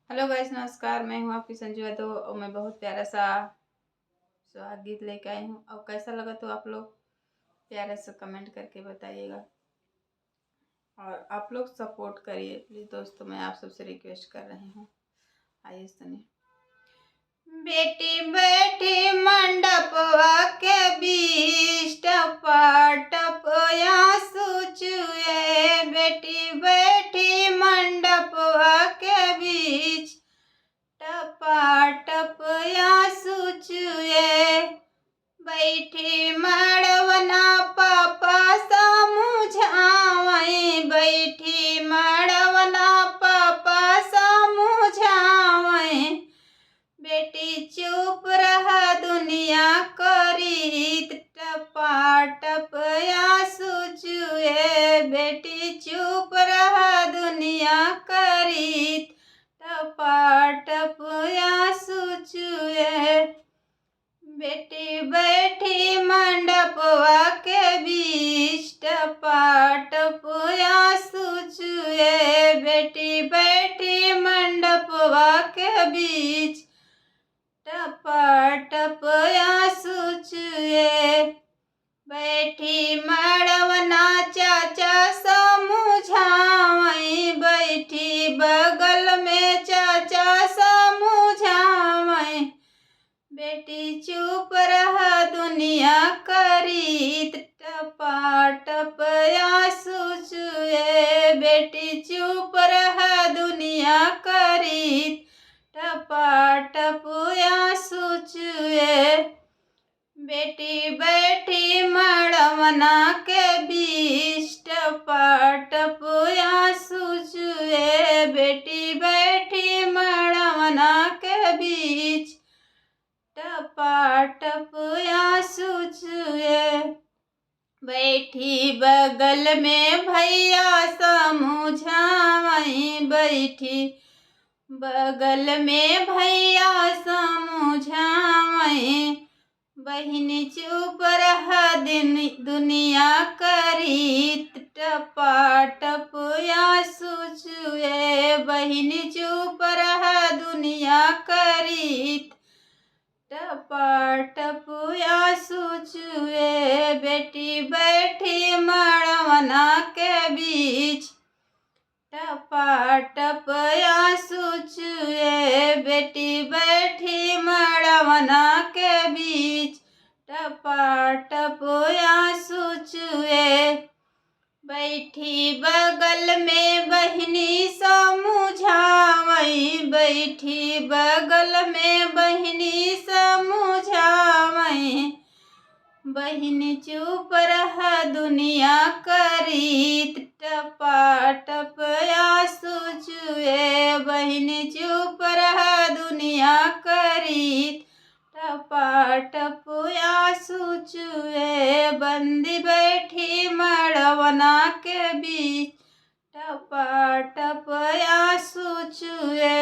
Hello guys, नमस्कार। मैं हूँ आपकी संजू यादव और मैं बहुत प्यारा सा सुहाग गीत लेके आई हूँ। और कैसा लगा तो आप लोग प्यारा सा कमेंट करके बताइएगा और आप लोग सपोर्ट करिए प्लीज़ दोस्तों। मैं आप सबसे रिक्वेस्ट कर रही हूँ। आइए सुनिए। बेटी बैठी मंडपवा के बीच टप आंसू चुए। बेटी बैठी मंडपवा के बीच टप आंसू चुए। बैठी मड़वना पापा समझावई। बैठी मड़वना पापा समझावई। बेटी चुप रह दुनिया करीत टप आंसू चुए। बेटी चुप रह दुनिया करीत टप आंसू चुए। बेटी बैठी मंडपवा के बीच टप आंसू चुए। बेटी बैठी मंडपवा के बीच टप आंसू चुए। बैठी मड़वना चाचा समझावई। बैठी बगल में चाचा समझावई। बेटी चुप रह दुनिया करीत टप आंसू चुए। बेटी चुप रह दुनिया करीत टप आंसू चुए। बेटी बैठी मड़वना के बीच टप आंसू चुए। बेटी बैठी मड़वना के बीच टप आंसू चुए। बैठी बगल में भैया समझावई। बैठी बगल में भैया समझावई। बहिनी चुप रह दुनिया करीत टप आंसू चुए। बहिनी चुप रह दुनिया करीत टप आंसू चुए। बेटी बैठी मड़वना के बीच टप आंसू चुए। बेटी बैठी मड़वना के बीच टप आंसू चुए। बैठी बगल में बहिनी समझावई। बैठी बगल में बहिनी समझावई। बहिनी चुप रह दुनिया करीत टप आंसू चुए। बहिनी चुप रह दुनिया करीत टप आंसू चुए। बंदी बैठी मड़वना के बीच टप आंसू चुए।